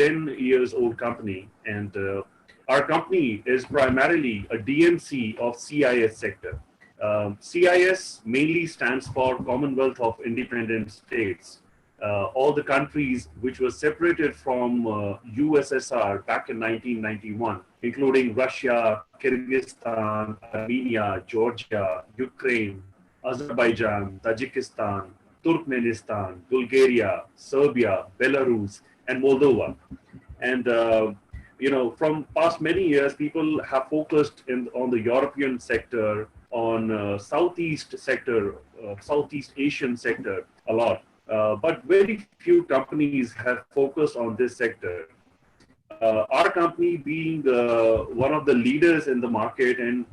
10 years old company, and our company is primarily a DMC of CIS sector. CIS mainly stands for Commonwealth of Independent States. All the countries which were separated from USSR back in 1991, including Russia, Kyrgyzstan, Armenia, Georgia, Ukraine, Azerbaijan, Tajikistan, Turkmenistan, Bulgaria, Serbia, Belarus, and Moldova. And from past many years, people have focused on the European sector, on Southeast sector, Southeast Asian sector a lot. But very few companies have focused on this sector. Our company being one of the leaders in the market, and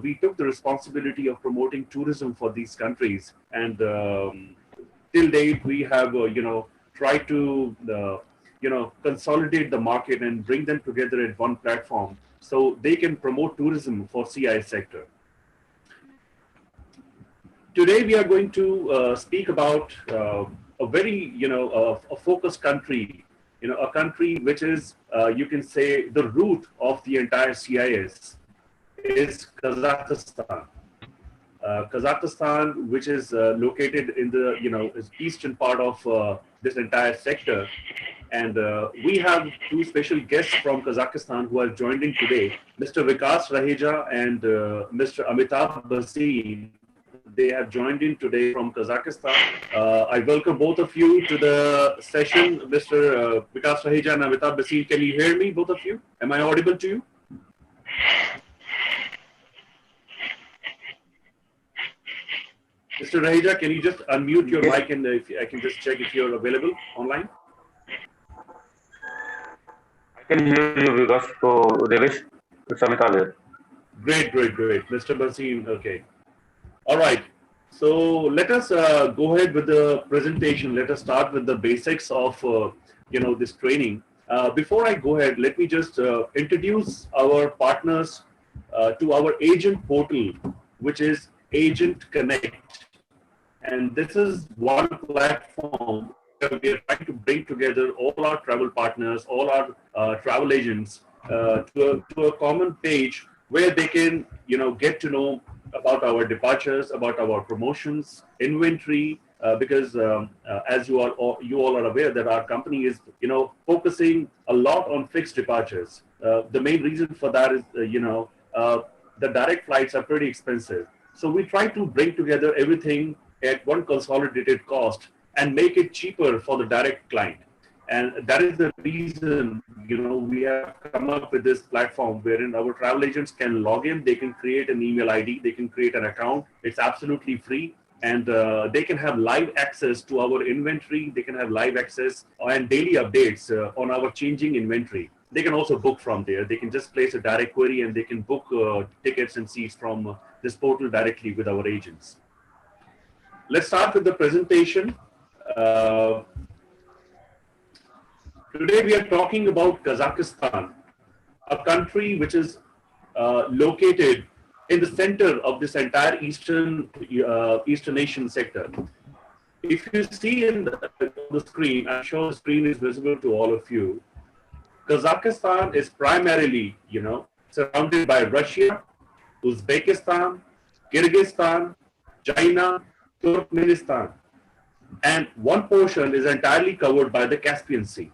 we took the responsibility of promoting tourism for these countries. And till date, we have, tried to, consolidate the market and bring them together at one platform so they can promote tourism for CI sector. Today, we are going to speak about a very, a focused country, a country which is, you can say, the root of the entire CIS is Kazakhstan. Kazakhstan, which is located in the, is eastern part of this entire sector. And we have two special guests from Kazakhstan who have joined in today, Mr. Vikas Mejia and Mr. Amitabh Basin. They have joined in today from Kazakhstan. I welcome both of you to the session. Mr. Vikas Mejia and Amitabh Basin, can you hear me, both of you? Am I audible to you? Mr. Mejia, can you just unmute your mic and if I can just check if you're available online? I can hear you, Vikas. So, Devesh, it's Amitabh here. Great. Mr. Basin, okay. All right. So let us go ahead with the presentation. Let us start with the basics of, this training. Before I go ahead, let me just introduce our partners to our agent portal, which is Agent Connect. And this is one platform where we are trying to bring together all our travel partners, all our travel agents to a common page where they can, get to know about our departures, about our promotions, inventory, because as you all are aware that our company is, focusing a lot on fixed departures. The main reason for that is, the direct flights are pretty expensive. So we try to bring together everything at one consolidated cost and make it cheaper for the direct client. And that is the reason, we have come up with this platform wherein our travel agents can log in, they can create an email ID, they can create an account. It's absolutely free. And they can have live access to our inventory. They can have live access and daily updates on our changing inventory. They can also book from there. They can just place a direct query and they can book tickets and seats from this portal directly with our agents. Let's start with the presentation. Today we are talking about Kazakhstan, a country which is located in the center of this entire Eastern Asian sector. If you see in the screen, I'm sure the screen is visible to all of you. Kazakhstan is primarily, surrounded by Russia, Uzbekistan, Kyrgyzstan, China, Turkmenistan, and one portion is entirely covered by the Caspian Sea.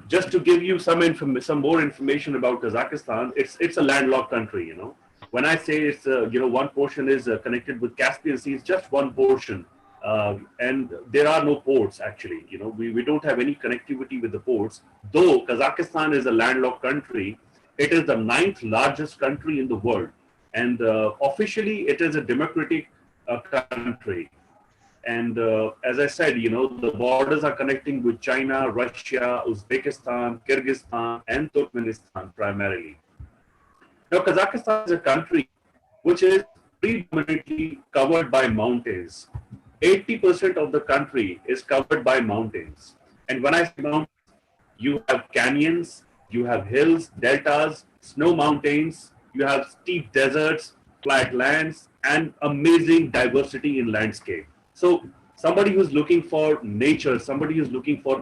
Just to give you some more information about Kazakhstan, it's a landlocked country. When I say it's one portion is connected with Caspian Sea, it's just one portion, and there are no ports actually. We don't have any connectivity with the ports. Though Kazakhstan is a landlocked country, it is the 9th largest country in the world, and officially it is a democratic country. And as I said, the borders are connecting with China, Russia, Uzbekistan, Kyrgyzstan, and Turkmenistan primarily. Now, Kazakhstan is a country which is predominantly covered by mountains. 80% of the country is covered by mountains. And when I say mountains, you have canyons, you have hills, deltas, snow mountains, you have steep deserts, flat lands, and amazing diversity in landscape. So somebody who's looking for nature, somebody who's looking for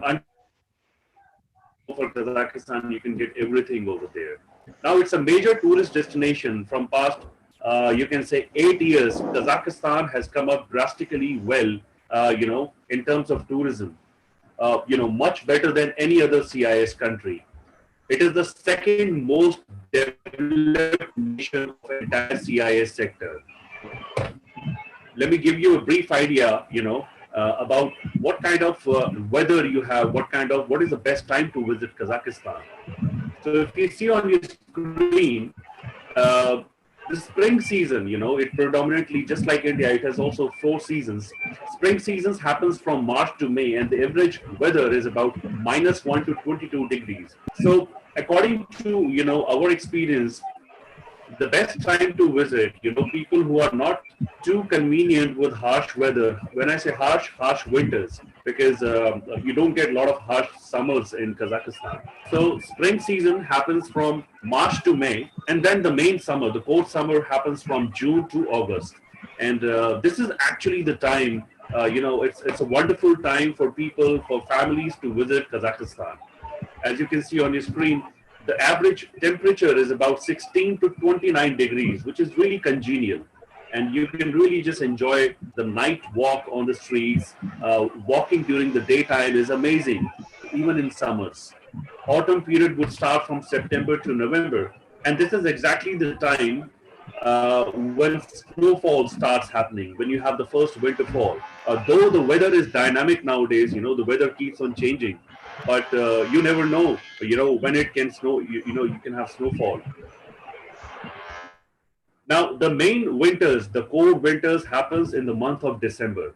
for Kazakhstan, you can get everything over there. Now it's a major tourist destination from past, you can say 8 years. Kazakhstan has come up drastically well, in terms of tourism. Much better than any other CIS country. It is the second most developed nation of entire CIS sector. Let me give you a brief idea, about what kind of weather you have, what is the best time to visit Kazakhstan. So if you see on your screen, uh, the spring season, it predominantly, just like India, it has also 4 seasons. Spring seasons happens from March to May, and the average weather is about -1 to 22 degrees. So according to, our experience, the best time to visit, people who are not too convenient with harsh weather. When I say harsh, harsh winters, because you don't get a lot of harsh summers in Kazakhstan. So spring season happens from March to May, and then the main summer, the core summer, happens from June to August. And this is actually the time, it's a wonderful time for people, for families to visit Kazakhstan. As you can see on your screen, the average temperature is about 16 to 29 degrees, which is really congenial. And you can really just enjoy the night walk on the streets. Walking during the daytime is amazing, even in summers. Autumn period would start from September to November. And this is exactly the time when snowfall starts happening, when you have the first winter fall. Though the weather is dynamic nowadays, the weather keeps on changing, but you never know, when it can snow, you can have snowfall. Now, the main winters, the cold winters happens in the month of December.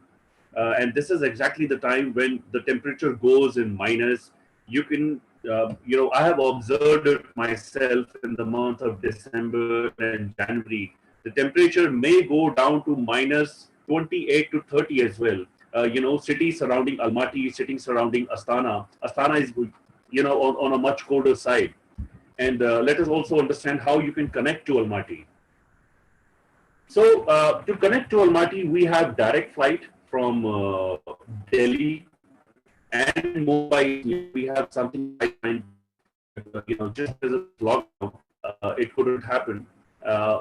And this is exactly the time when the temperature goes in minus. You can, I have observed it myself in the month of December and January. The temperature may go down to -28 to 30 as well. Cities surrounding Almaty, cities surrounding Astana. Astana is, on a much colder side. And let us also understand how you can connect to Almaty. So to connect to Almaty, we have direct flight from Delhi and Mumbai. We have something like, just as a lockdown, it couldn't happen.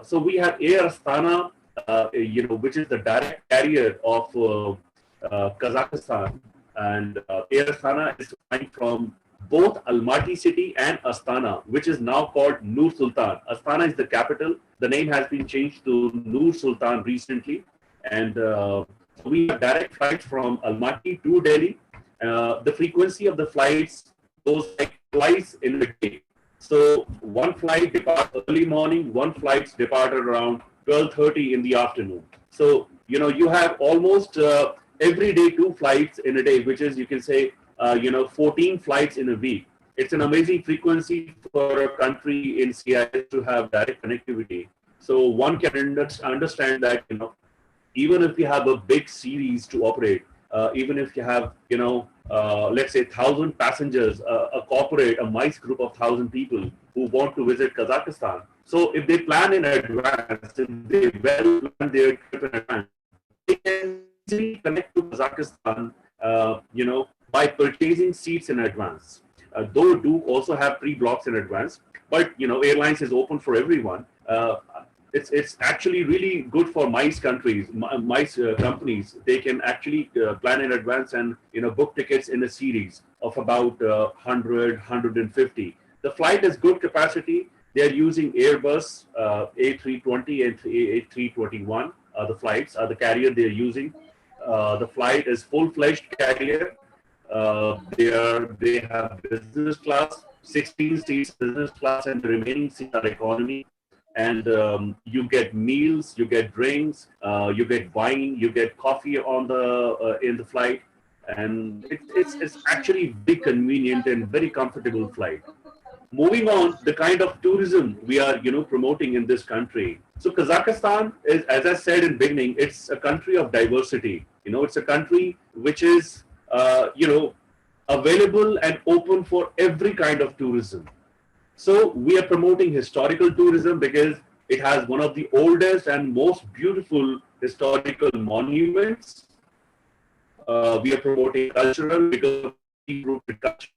So we have Air Astana, which is the direct carrier of Kazakhstan, and Air Astana is flying from both Almaty city and Astana, which is now called Nur Sultan. Astana is the capital. The name has been changed to Nur Sultan recently, and we have direct flights from Almaty to Delhi. The frequency of the flights goes like twice in a day. So one flight departs early morning, one flight departs around 12:30 in the afternoon. So you have almost every day 2 flights in a day, which is, you can say, 14 flights in a week. It's an amazing frequency for a country in CIS to have direct connectivity. So one can understand that, even if you have a big series to operate, even if you have, let's say 1,000 passengers, a corporate, a MICE group of 1,000 people who want to visit Kazakhstan. So if they plan in advance, if they well plan their trip in advance, they can easily connect to Kazakhstan, by purchasing seats in advance. Though Dook also have pre-blocks in advance, but airlines is open for everyone. It's actually really good for MICE countries, MICE companies. They can actually plan in advance and book tickets in a series of about 100, 150. The flight has good capacity. They are using Airbus A320 and A321. The flights are the carrier they are using. The flight is full-fledged carrier. They have business class, 16 seats business class, and the remaining seats are economy. And you get meals, you get drinks, you get wine, you get coffee on the in the flight, and it's actually very convenient and very comfortable flight. Moving on, the kind of tourism we are promoting in this country. So Kazakhstan is, as I said in beginning, it's a country of diversity. It's a country which is available and open for every kind of tourism. So we are promoting historical tourism because it has one of the oldest and most beautiful historical monuments. We are promoting cultural because of deep-rooted culture.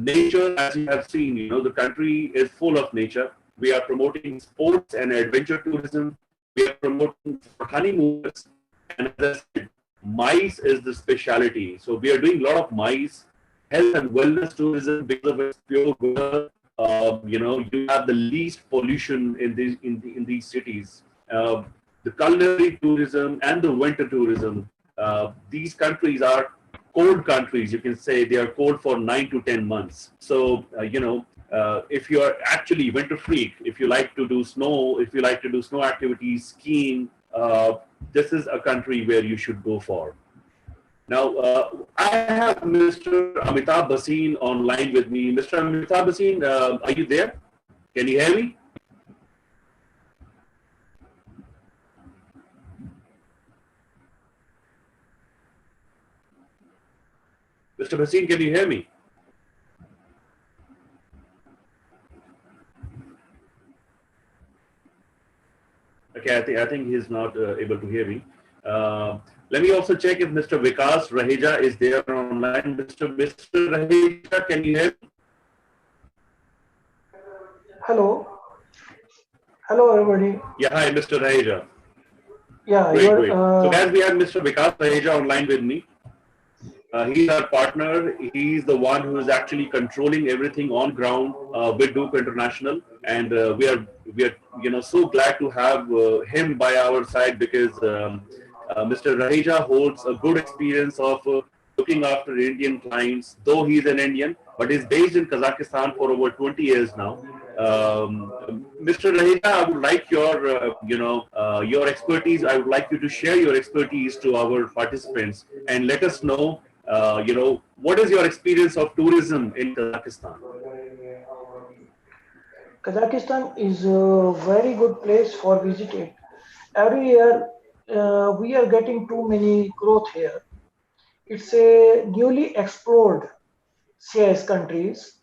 nature, as you have seen, the country is full of nature. We are promoting sports and adventure tourism. We are promoting for honeymooners. And as I said, mice is the specialty. So we are doing a lot of mice, health and wellness tourism because of its pure weather. You have the least pollution in these cities. The culinary tourism and the winter tourism. These countries are cold countries. You can say they are cold for 9 to 10 months. So if you are actually winter freak, if you like to do snow, if you like to do snow activities, skiing, this is a country where you should go for. Now, I have Mr. Amitabh Bhasin online with me. Mr. Amitabh Bhasin, are you there? Can you hear me? Mr. Bhasin, can you hear me? Okay, I think he's not able to hear me. Let me also check if Mr. Vikas Mejia is there online. Mr. Mejia, can you hear me? Hello. Hello, everybody. Yeah, hi, Mr. Mejia. Yeah, great. So guys, we have Mr. Vikas Mejia online with me. He's our partner. He's the one who is actually controlling everything on ground with Dook International, and we are so glad to have him by our side because Mr. Raheja holds a good experience of looking after Indian clients. Though he's an Indian, but he's based in Kazakhstan for over 20 years now. Mr. Raheja, I would like your expertise. I would like you to share your expertise to our participants and let us know. What is your experience of tourism in Kazakhstan? Kazakhstan is a very good place for visiting. Every year, we are getting too many growth here. It's a newly explored CIS countries.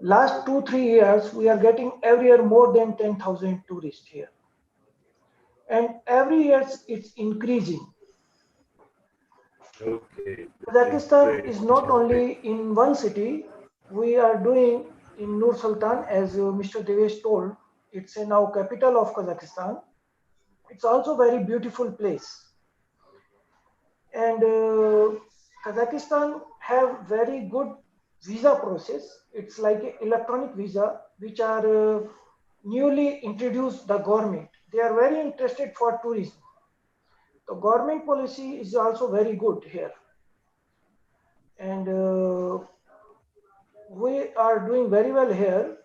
Last 2-3 years, we are getting every year more than 10,000 tourists here. And every year, it's increasing. Okay. Kazakhstan is not only in one city. We are doing in Nur Sultan, as Mr. Devesh told. It's a now capital of Kazakhstan. It's also a very beautiful place. And Kazakhstan have very good visa process. It's like an electronic visa, which are newly introduced the government. They are very interested for tourism. The government policy is also very good here. And we are doing very well here.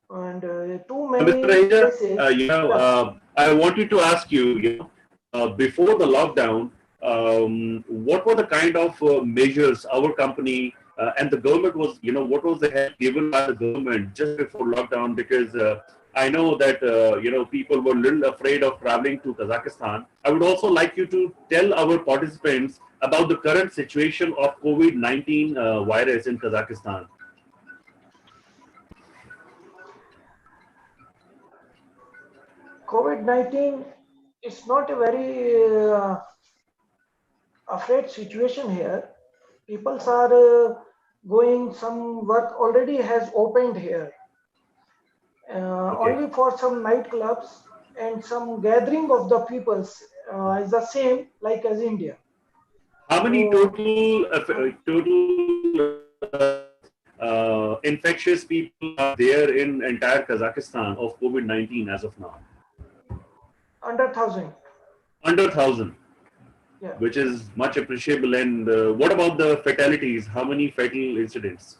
And too many places. I wanted to ask you, before the lockdown, what were the kind of measures our company and the government was, what was the help given by the government just before lockdown? Because I know that, people were a little afraid of traveling to Kazakhstan. I would also like you to tell our participants about the current situation of COVID-19 virus in Kazakhstan. COVID-19 is not a very afraid situation here. People are going, some work already has opened here. Only for some nightclubs and some gathering of the peoples is the same like as India. How many total infectious people are there in entire Kazakhstan of COVID-19 as of now? Under 1,000. Under 1,000, yeah. Which is much appreciable. And what about the fatalities? How many fatal incidents?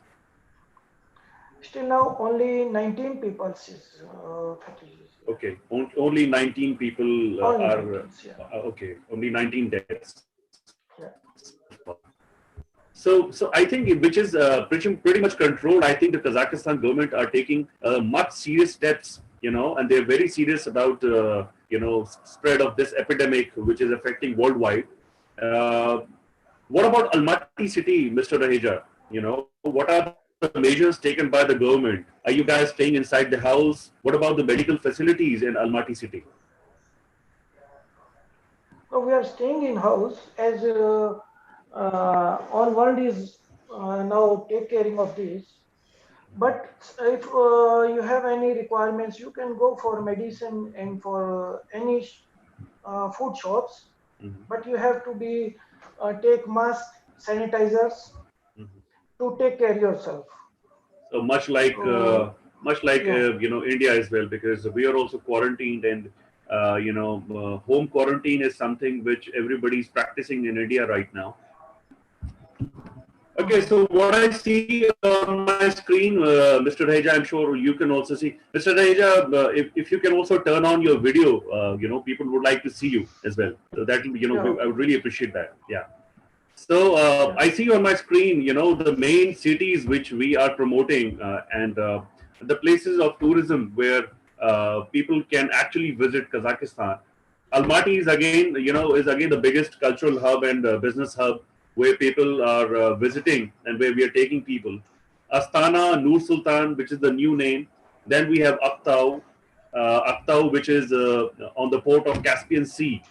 Still now, only 19 people is fatalities. Okay, only 19 people only are 19, yeah. Okay. Only 19 deaths. Yeah. So I think which is pretty much controlled. I think the Kazakhstan government are taking much serious steps, and they're very serious about spread of this epidemic, which is affecting worldwide. What about Almaty city, Mr. Raheja? What are the measures taken by the government? Are you guys staying inside the house? What about the medical facilities in Almaty city? So we are staying in house as all world is now take caring of this. But if you have any requirements, you can go for medicine and for any food shops. Mhm. But you have to be take mask, sanitizers Mhm. to take care yourself. So So yeah, India as well, because we are also quarantined, and home quarantine is something which everybody is practicing in India right now. Okay, mhm. so what I see on my screen, Mr. Raheja, I'm sure you can also see. Mr. Raheja, if you can also turn on your video, people would like to see you as well. So that, Yeah, I okay, would really appreciate that. Yeah. So yeah, I see on my screen, the main cities which we are promoting, and the places of tourism where people can actually visit Kazakhstan. Almaty is again the biggest cultural hub and business hub where people are visiting and where we are taking people. Astana, Nur Sultan, which is the new name. Then we have Octobe, which is on the port of Caspian Sea.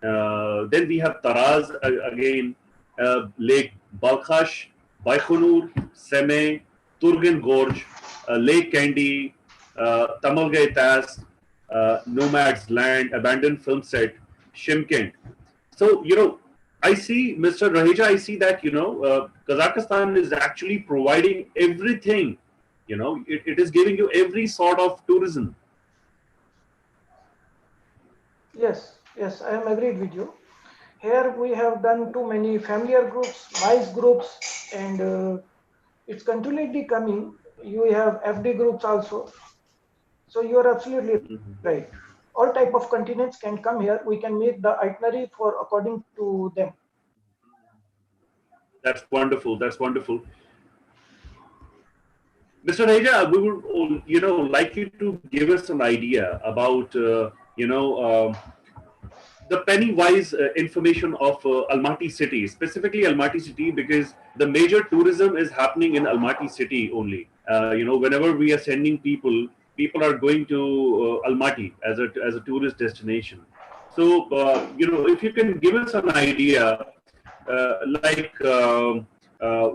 Then we have Taraz again, Lake Balkhash, Baikonur, Seme, Turgan Gorge, Lake Candy, Tamalgay Tas, Nomad's Land, Abandoned Film Set, Shimkent. So, I see, Mr. Raheja, I see that, Kazakhstan is actually providing everything. It is giving you every sort of tourism. yes, I am agreed with you. Here we have done too many familiar groups, nice groups, and it's continually coming. You have FD groups also. So you are absolutely right. All type of continents can come here. We can make the itinerary for according to them. That's wonderful. That's wonderful. Mr. Reja, we would, like you to give us an idea about, the penny-wise information of Almaty city, specifically Almaty city, because the major tourism is happening in Almaty city only. Whenever we are sending people, people are going to Almaty as a tourist destination. So, if you can give us an idea, like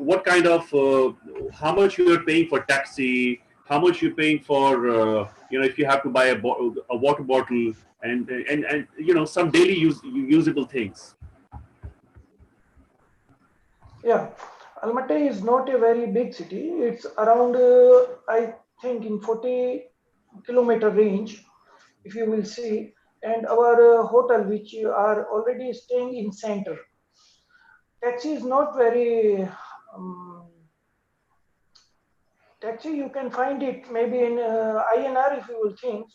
what kind of, how much you are paying for taxi, how much you're paying for, if you have to buy a water bottle, and some daily usable things. Yeah, Almaty is not a very big city. It's around, I think, in 40-kilometer range, if you will see. And our hotel, which you are already staying in center, taxi is not very. Um, Taxi, you can find it maybe in INR if you will think,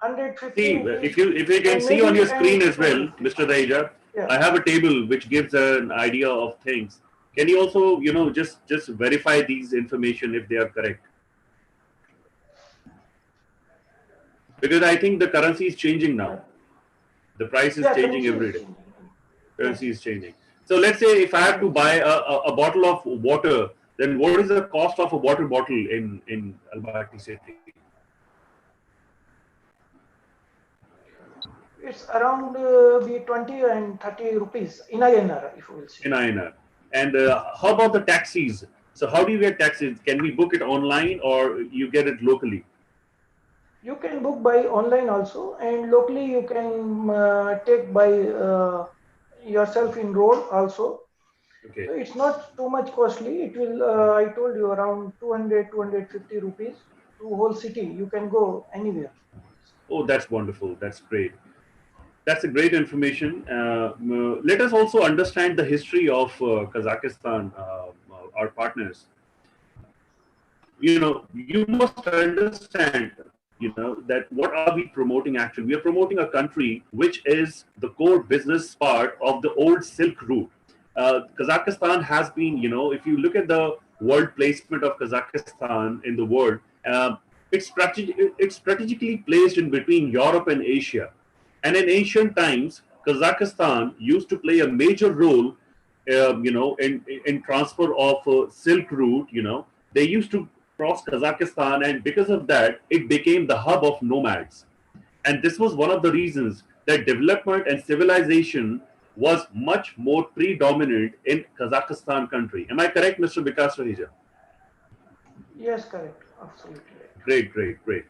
150 See, rupees, if you can and see on maybe your screen and as well, 150. Mr. Raija, Yeah, I have a table which gives an idea of things. Can you also, just verify these information if they are correct? Because I think the currency is changing yeah, now. The price is yeah. changing Currency every is day. changing. Currency Yes, is changing. So let's say if I have to yes. buy a bottle of water, then what is the cost of a water bottle in Almaty city? It's around be 20 and 30 rupees in INR if you will see. In INR. And how about the taxis? So how do you get taxis? Can we book it online or you get it locally? You can book by online also, and locally you can take by yourself in road also. Okay. So it's not too much costly. It will, I told you, around 200, 250 rupees to whole city. You can go anywhere. Oh, that's wonderful. That's great. That's a great information. Let us also understand the history of Kazakhstan, our partners. You must understand, that what are we promoting actually? We are promoting a country which is the core business part of the old Silk Route. Kazakhstan has been, if you look at the world placement of Kazakhstan in the world, it's strategically placed in between Europe and Asia. And in ancient times, Kazakhstan used to play a major role, in transfer of Silk Route. They used to cross Kazakhstan, and because of that, it became the hub of nomads. And this was one of the reasons that development and civilization was much more predominant in Kazakhstan country. Am I correct, Mr. Vikas Mejia? Yes, correct. Absolutely right. Great, great, great.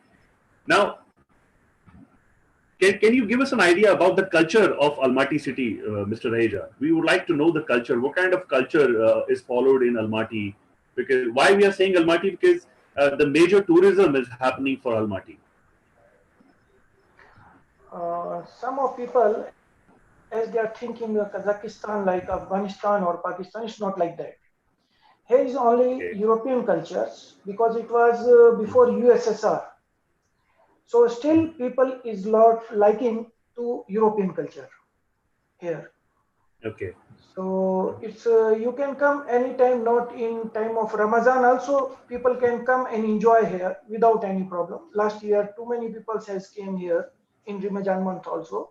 Now, can you give us an idea about the culture of Almaty city, Mr. Raheja? We would like to know the culture. What kind of culture is followed in Almaty? Because why we are saying Almaty? Because the major tourism is happening for Almaty. Some of people, as they are thinking Kazakhstan like Afghanistan or Pakistan, it's not like that. Here is only Okay. European cultures because it was before USSR. So still people is lot liking to European culture here. Okay. So it's you can come anytime, not in time of Ramadan. Also, people can come and enjoy here without any problem. Last year, too many people has came here in Ramadan month also.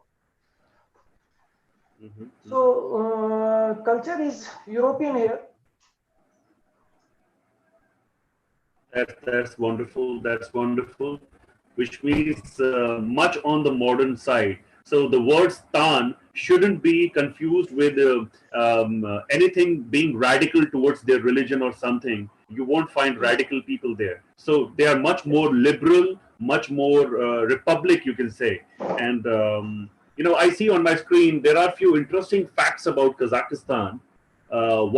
So culture is European here. That's wonderful. That's wonderful. Which means much on the modern side. So the word "stan" shouldn't be confused with anything being radical towards their religion or something. You won't find Yes, radical people there. So they are much more liberal, much more republic, you can say. And I see on my screen there are a few interesting facts about Kazakhstan.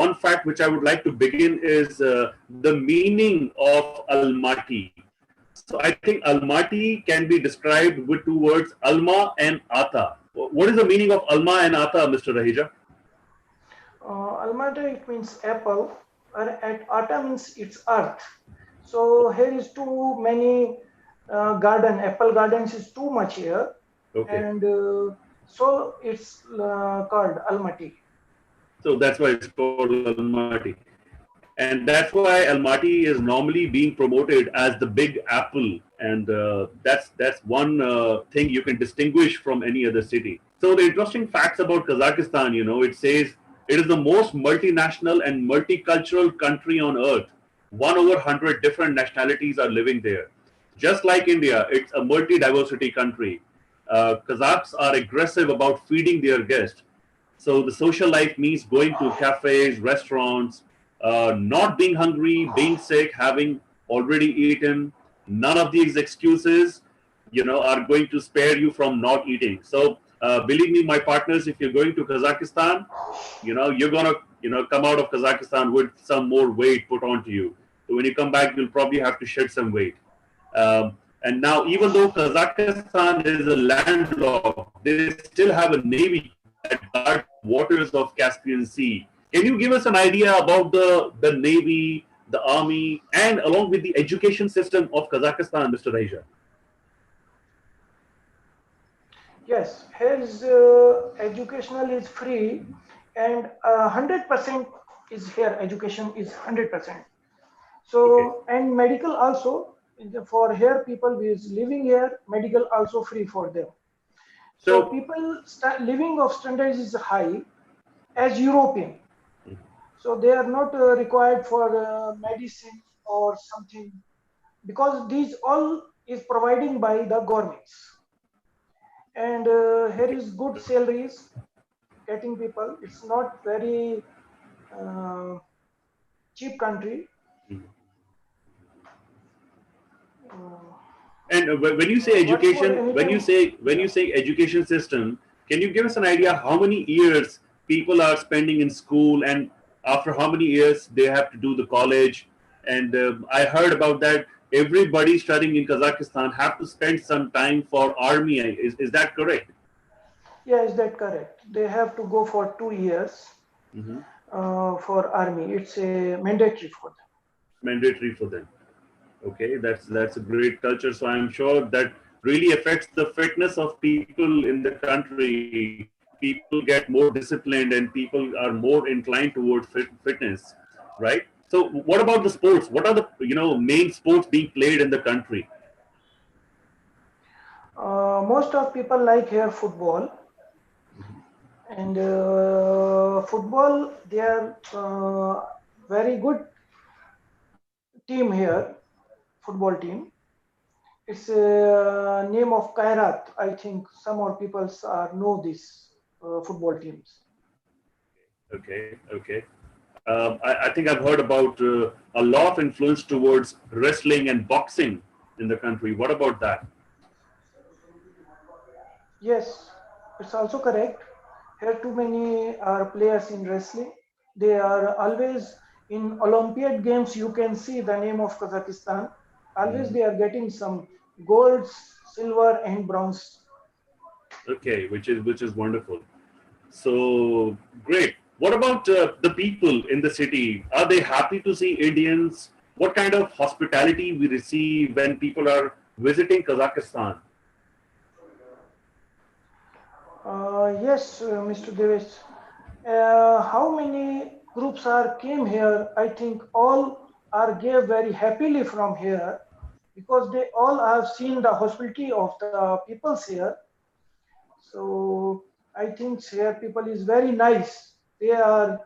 One fact which I would like to begin is the meaning of Almaty. So I think Almaty can be described with two words, Alma and Ata. What is the meaning of Alma and Ata, Mr. Raheja? Almaty it means apple, and Ata means it's earth. So here is too many garden, apple gardens is too much here, Okay. and so it's called Almaty. So that's why it's called Almaty. And that's why Almaty is normally being promoted as the big apple. And that's one thing you can distinguish from any other city. So the interesting facts about Kazakhstan, it says it is the most multinational and multicultural country on earth. One over 100 different nationalities are living there. Just like India, it's a multi-diversity country. Kazakhs are aggressive about feeding their guests. So the social life means going to cafes, restaurants, not being hungry, being sick, having already eaten. None of these excuses, are going to spare you from not eating. So believe me, my partners, if you're going to Kazakhstan, you're gonna, come out of Kazakhstan with some more weight put onto you. So when you come back, you'll probably have to shed some weight. And now, even though Kazakhstan is a landlocked, they still have a navy that guards the waters of Caspian Sea. Can you give us an idea about the navy, the army, and along with the education system of Kazakhstan, Mr. Raja? Yes, here is educational is free, and 100% is here. Education is 100%. Okay. So and medical also for here people who is living here, medical also free for them. So So, people living of standards is high as European. So they are not required for medicine or something because these all is providing by the governments. And here okay. is good salaries getting people. It's not very uh, cheap country. Mhm. Uh, And when you say what's more education, when you anytime? say when Yeah. you say education system, can you give us an idea how many years people are spending in school, and after how many years they have to do the college? And I heard about that. Everybody studying in Kazakhstan have to spend some time for army. Is that correct? Yeah, is that correct? They have to go for 2 years Hmm. for army. It's a mandatory for them. Mandatory for them. Okay, that's a great culture. So I'm sure that really affects the fitness of people in the country. People get more disciplined and people are more inclined towards fitness, right? So what about the sports? What are the main sports being played in the country? Most of people like here football, and football they are very good team here. Football team. It's a name of Kairat. I think some more people know this football teams. Okay, okay. I think I've heard about a lot of influence towards wrestling and boxing in the country. What about that? Yes, it's also correct. Here too many are players in wrestling. They are always in Olympiad games. You can see the name of Kazakhstan. Always Mhm. they are getting some golds, silver, and bronze. Okay, which is wonderful. So great. What about the people in the city? Are they happy to see Indians? What kind of hospitality we receive when people are visiting Kazakhstan? Yes, Mr. Devesh. How many groups are came here? I think all are gave very happily from here because they all have seen the hospitality of the peoples here. So I think here people is very nice. They are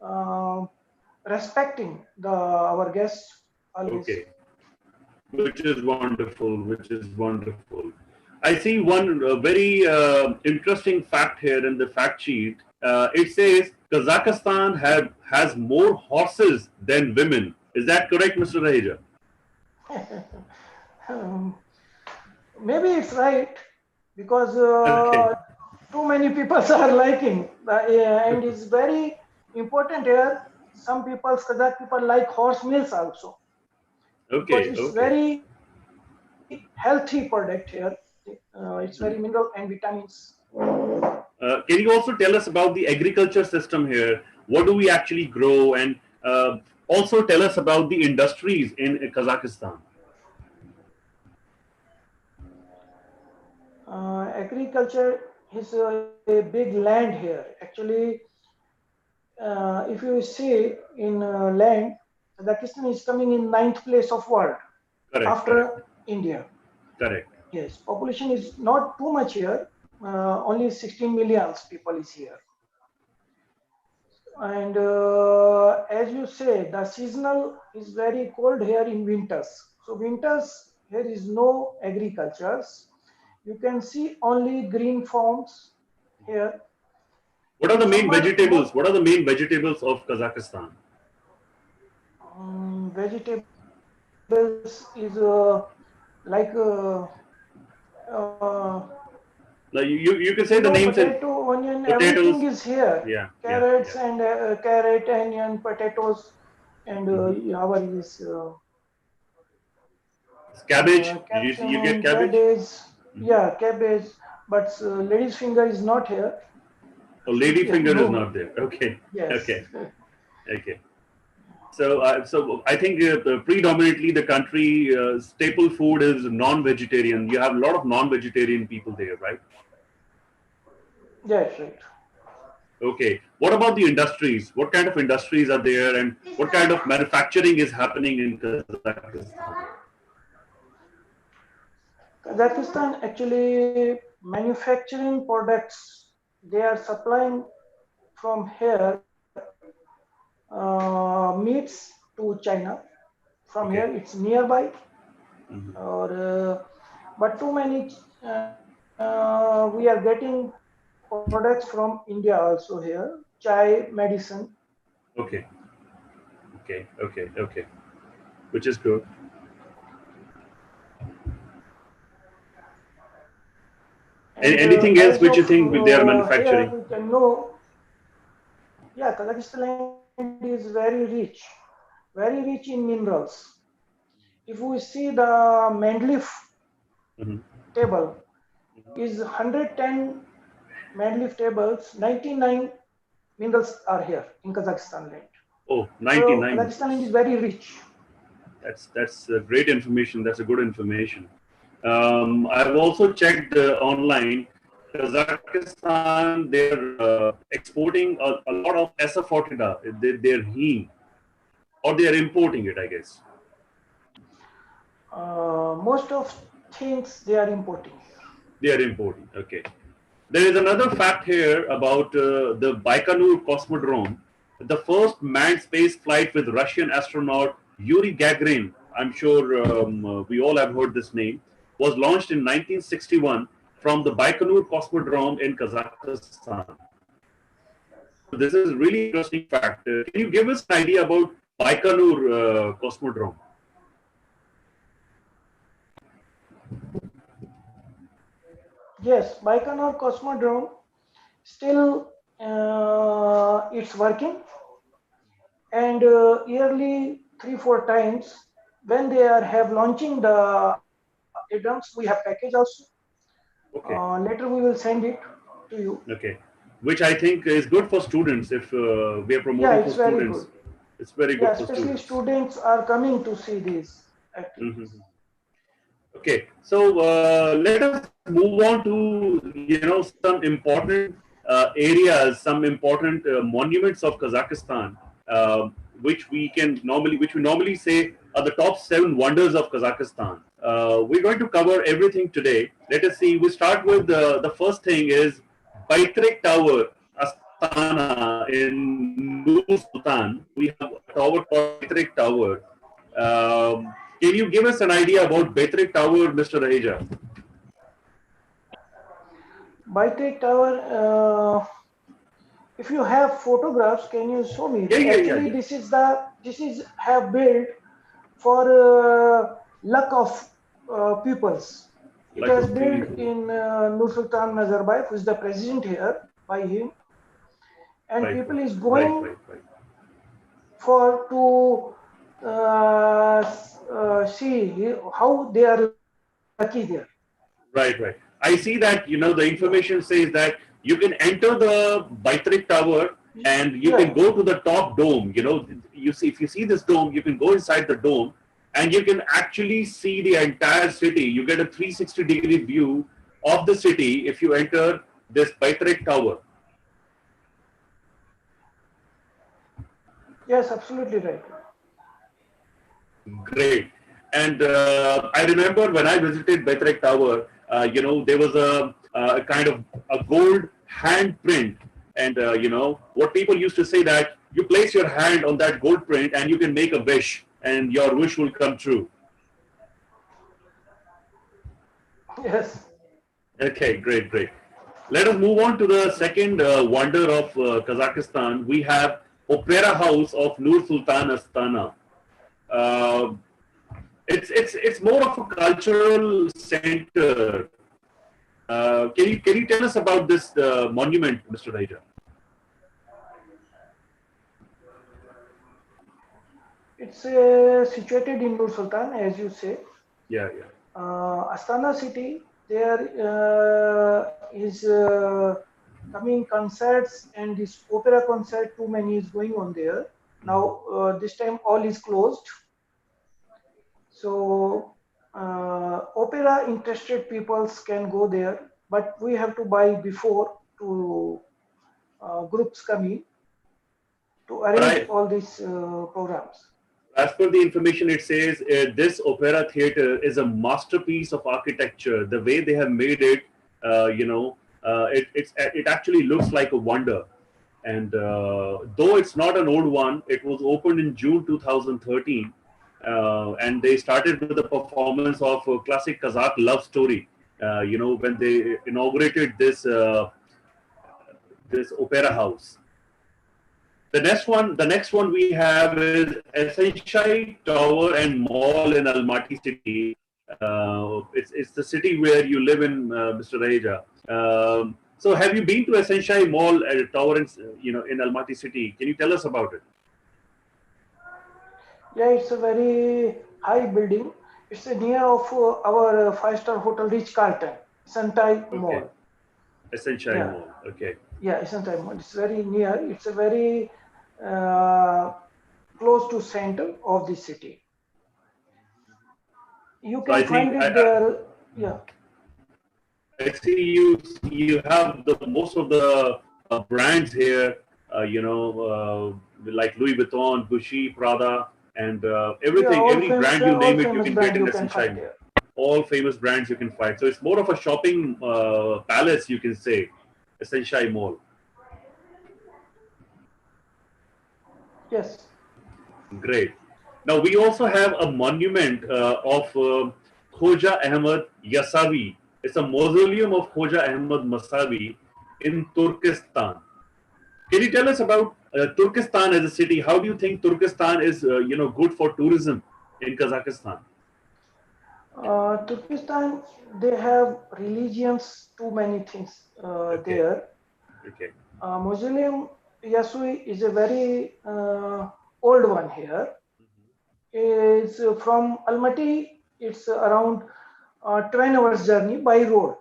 uh, respecting the our guests always. Okay, which is wonderful. Which is wonderful. I see one very interesting fact here in the fact sheet. It says Kazakhstan has more horses than women. Is that correct, Mr. Raheja? Um, Maybe it's right because Okay. too many people are liking and it's very important here. Some people, Kazakh people, like horse meals also because Okay. it's Okay. very healthy product here. It's very mineral and vitamins. Can you also tell us about the agriculture system here? What do we actually grow? And also tell us about the industries in Kazakhstan. Agriculture is a big land here. Actually, if you see in land, Kazakhstan is coming in ninth place of world Correct, correct, after India. correct. Yes, population is not too much here. Only 16 million people is here. And as you say, the seasonal is very cold here in winters. So winters here is no agricultures. You can see only green farms here. What are In the main summer, vegetables? What are the main vegetables of Kazakhstan? vegetables is like uh, Now you can say the names and potato, onion, everything potatoes. is here. Yeah, yeah, Carrots yeah. and carrot, onion, potatoes, and Hmm. our is Cabbage. capsicum You get and cabbage. radish. Hmm. Yeah, cabbage. But lady's finger is not here. Oh, lady Yeah, finger is no. not there. Okay, Yes. okay, okay. So I think predominantly the country staple food is non-vegetarian. You have a lot of non-vegetarian people there, right? Yes, right. Okay. What about the industries? What kind of industries are there, and what kind of manufacturing is happening in Kazakhstan? Kazakhstan actually manufacturing products. They are supplying from here meats to China. From here, Okay. it's nearby. Mhm. Or but too many we are getting products from India also here. Chai, medicine. Okay. Okay. Okay. Okay. Which is good. And Anything else as which you of think they are here, manufacturing? we can know, yeah, Kazakhstan land is very rich in minerals. If we see the Mendeleev Hmm. table, is 110 Mendeleev tables, 99 minerals are here in Kazakhstan land. Oh, So 99. Kazakhstan land is very rich. That's great information. That's a good information. I've also checked online. Kazakhstan, they're exporting a lot of asafoetida. They're heme, or they are importing it, I guess. Most of things they are importing here. They are importing. Okay. There is another fact here about the Baikonur Cosmodrome. The first manned space flight with Russian astronaut Yuri Gagarin, I'm sure we all have heard this name, was launched in 1961 from the Baikonur Cosmodrome in Kazakhstan. this is really interesting fact. Can you give us an idea about Baikonur Cosmodrome? Yes, Baikonur Cosmodrome still it's working, and yearly 3-4 times when they are have launching the addons, we have package also. Okay. Later we will send it to you. Okay. Which I think is good for students if we are Yeah, promoting for it's very good. students. It's very Yeah, good for especially students. students are coming to see these activities. Mhm. Okay, so let us move on to some important areas, some important monuments of Kazakhstan, which we normally say are the top 7 wonders of Kazakhstan. We're going to cover everything today. Let us see. We start with the first thing is Baitrek Tower, Astana in Nur Sultan. We have a tower called Baitrek Tower. Can you give us an idea about Baitrek Tower, Mr. Raheja? Baitrek Tower, if you have photographs, can you show me? Yeah, yeah, yeah, Actually, yeah. this is have built for luck of peoples. It Like has a built people. in Nur Sultan Nazarbayev, who is the president here by him, and Right, people is right, going right, right. for to see how they are lucky there. Right, right. I see that the information says that you can enter the Baitrek Tower and you Yeah. can go to the top dome. You see, if you see this dome, you can go inside the dome and you can actually see the entire city. You get a 360-degree view of the city if you enter this Baitrek Tower. Yes, absolutely right. Great. And I remember when I visited Baitrek Tower, there was a kind of a gold handprint. And, what people used to say that you place your hand on that gold print and you can make a wish and your wish will come true. Yes. Okay, great, great. Let us move on to the second wonder of Kazakhstan. We have Opera House of Nur Sultan Astana. Uh, it's more of a cultural center. Can you tell us about this monument, Mr. Raja? It's situated in Nur Sultan, as you say. Yeah, yeah. Astana city, there is coming concerts and this opera concert, too many is going on there. Now, this time all is closed. So, opera interested peoples can go there, but we have to buy before to groups coming to But arrange all these programs. as per the information, it says this opera theater is a masterpiece of architecture. The way they have made it, it actually looks like a wonder. And though it's not an old one, it was opened in June 2013, and they started with the performance of a classic Kazakh love story. When they inaugurated this opera house. The next one we have is Essential Tower and Mall in Almaty city. It's the city where you live in, Mr. Raheja. So have you been to Essential Mall Tower in Almaty city? Can you tell us about it? Yeah, it's a very high building. It's near of our five-star hotel, Rich Carlton, Santai Okay, Mall. Essential Yeah, Mall. Okay. yeah, Santai Mall. It's very near. It's a very uh, close to center of the city. You So I can think find it there. Yeah, I see you have the most of the brands here. Like Louis Vuitton, Gucci, Prada, and yeah, everything. Every brand you all name it, you famous can get brand in you can find Essential. there. All famous brands you can find. So it's more of a shopping palace, you can say, Essential Mall. Yes, Great. Now we also have a monument of Khoja Ahmad Yasavi. It's a mausoleum of Khoja Ahmad Masavi in Turkestan. Can you tell us about Turkestan as a city? How do you think Turkestan is, good for tourism in Kazakhstan? Turkestan, they have religions, too many things Okay, there. okay, Mausoleum Yasui is a very old one here. It's from Almaty, it's around 12 hours journey by road.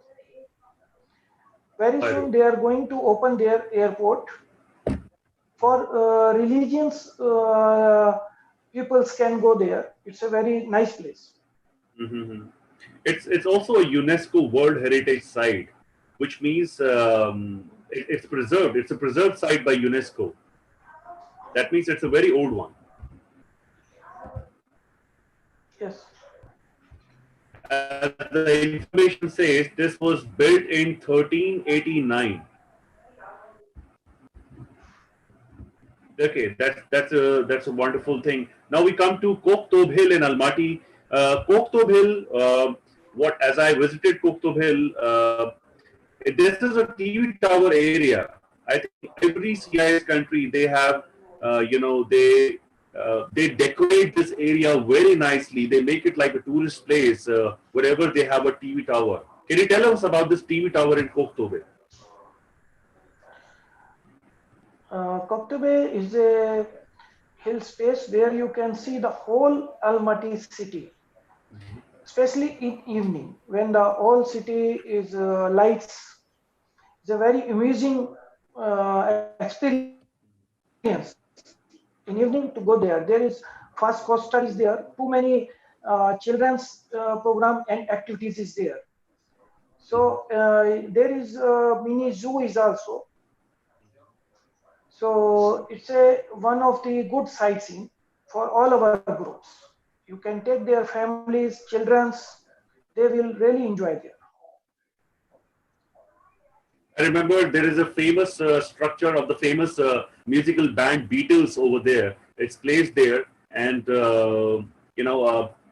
Very soon Pyro. they are going to open their airport for religions. Peoples can go there. It's a very nice place. Mm-hmm. It's also a UNESCO World Heritage Site, which means it's preserved. It's a preserved site by UNESCO. That means it's a very old one. Yes. As the information says, this was built in 1389. Okay, that's a wonderful thing. Now we come to Octobe Hill in Almaty. Octobe Hill, what as I visited Octobe Hill, this is a TV tower area. I think every CIS country they have, they decorate this area very nicely. They make it like a tourist place wherever they have a TV tower. Can you tell us about this TV tower in Octobe? Koktobe is a hill space where you can see the whole Almaty city, especially in evening when the whole city is lights. It's a very amusing experience in evening to go there. There is fast coaster is there, too many children's program and activities is there. So there is mini zoo is also. So it's a one of the good sightseeing for all our groups. You can take their families, children's. They will really enjoy there. I remember there is a famous structure of the famous musical band Beatles over there. It's placed there, and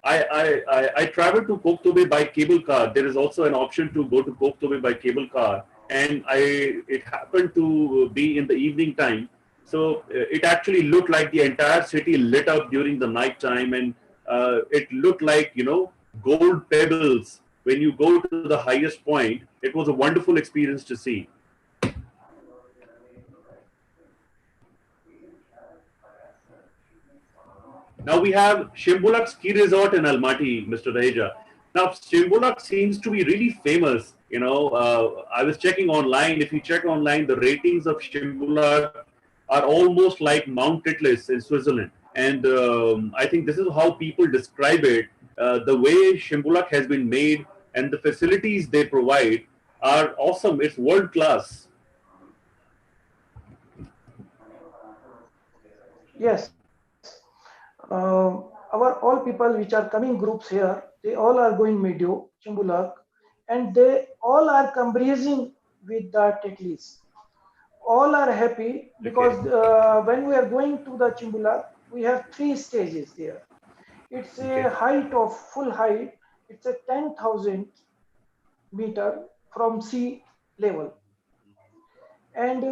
I traveled to Koktobe by cable car. There is also an option to go to Koktobe by cable car, and it happened to be in the evening time. So it actually looked like the entire city lit up during the night time, and it looked like gold pebbles when you go to the highest point. It was a wonderful experience to see. Now we have Shimbulak Ski Resort in Almaty, Mr. Raheja. Now Shimbulak seems to be really famous. I was checking online. If you check online, the ratings of Shimbulak are almost like Mount Titlis in Switzerland. And I think this is how people describe it. The way Shimbulak has been made and the facilities they provide are awesome. It's world class. Yes, our all people which are coming groups here, they all are going Medio, Chimbulak, and they all are embracing with the Teklis. All are happy Okay. because when we are going to the Chimbulak, we have three stages there. It's Okay. a height of full height. It's a 10,000 meter from sea level, and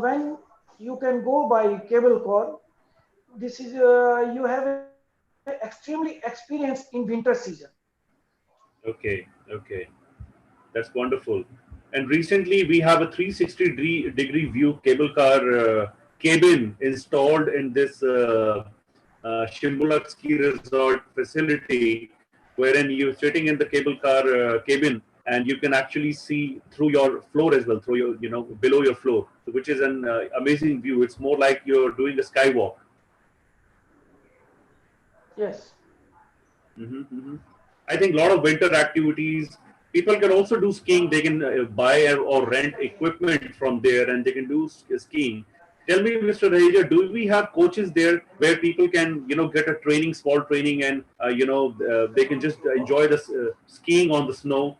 when you can go by cable car, this is you have a extremely experience in winter season. Okay. Okay. That's wonderful. And recently, we have a 360-degree view cable car cabin installed in this Shimbulak Ski Resort facility, wherein you're sitting in the cable car cabin and you can actually see through your floor as well, through your, below your floor, so which is an amazing view. It's more like you're doing a skywalk. Yes, Hmm. I think a lot of winter activities. People can also do skiing. They can buy or rent equipment from there, and they can do skiing. Tell me, Mr. Raheja, do we have coaches there where people can, get a training, small training, and they can just enjoy the skiing on the snow?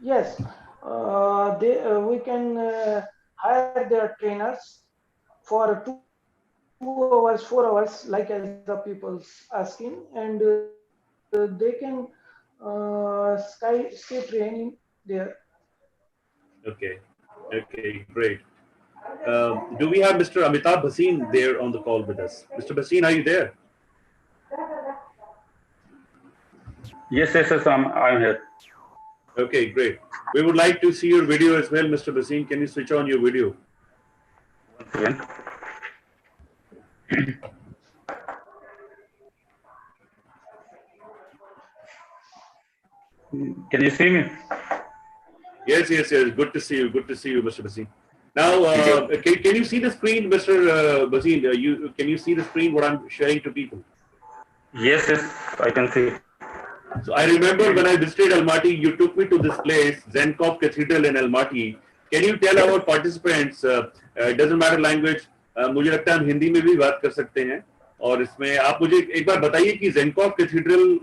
yes. We can hire their trainers for 2 hours, 4 hours, like as the people's asking, and they can ski training there. Okay. Okay, great. Do we have Mr. Amitabh Bhasin there on the call with us? Mr. Bhasin, are you there? Yes, I'm here. Okay, great. We would like to see your video as well, Mr. Bhasin. Can you switch on your video? Once again. Can you see me? Yes, yes, yes. Good to see you. Good to see you, Mr. Bhasin. Now, Thank you. can you see the screen, Mr. Bhasin? Can you see the screen? What I'm sharing to people? Yes, I can see. So I remember when I visited Almaty, you took me to this place, Zenkov Cathedral in Almaty. Can you tell our participants? It doesn't matter language. मुझे लगता है हम हिंदी में भी बात कर सकते हैं. और इसमें आप मुझे एक बार बताइए कि Zenkov Cathedral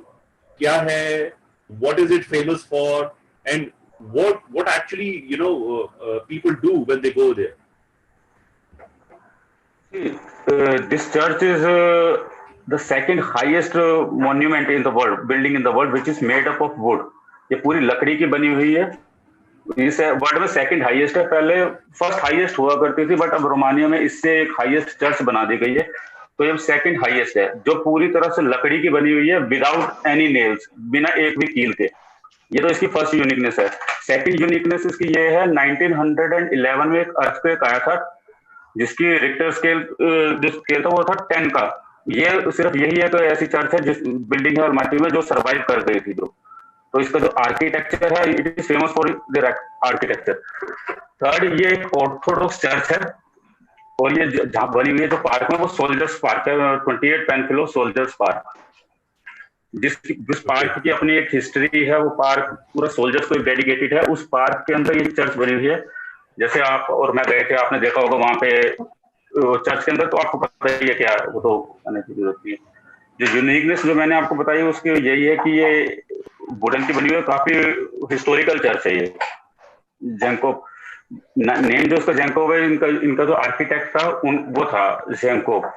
क्या है? What is it famous for? And what actually people do when they go there? This church is the second highest monument in the world, building in the world, which is made up of wood. ये पूरी लकड़ी की बनी हुई है. इस world में second highest है. पहले फर्स्ट हाईएस्ट हुआ करती थी, बट अब रोमानिया में इससे एक हाईएस्ट चर्च बना दी गई है. तो ये सेकंड हाईएस्ट है, जो पूरी तरह से लकड़ी की बनी हुई है, विदाउट एनी नेल्स, बिना एक भी कील के. ये तो इसकी फर्स्ट यूनिकनेस है. सेकंड यूनिकनेस इसकी ये है, 1911 में एक अर्थक्वेक आया था, जिसकी रिक्टर स्केल जो स्केल था वो था 10 का. ये सिर्फ यही है तो ऐसी चर्च है जिस बिल्डिंग है अलमाटी में जो सरवाइव कर गई थी. तो इसका जो आर्किटेक्चर है, it is famous for their architecture. Third, ये एक ऑर्थोडॉक्स चर्च है, और ये जहाँ बनी हुई है जो पार्क में, वो सोल्जर्स पार्क है, 28 पेनफिलो सोल्जर्स पार्क. जिस पार्क की अपनी एक हिस्ट्री है, वो पार्क पूरा सोल्जर्स को डेडिकेटेड है. उस पार्क के अंदर ये चर्च बनी हुई है. जैसे आप और मैं गए थे, आपने देखा होगा वहां पे चर्च के अंदर, तो आपको पता ही है क्या वो तो आने की जरूरत नहीं है. जो यूनिकनेस जो मैंने आपको बताई उसकी यही है कि ये वुडन की बनी हुई है, काफी हिस्टोरिकल चर्च है ये. जेंकोव नेम जो उसका जेंकोव है, इनका जो आर्किटेक्ट था वो था जेंकोव,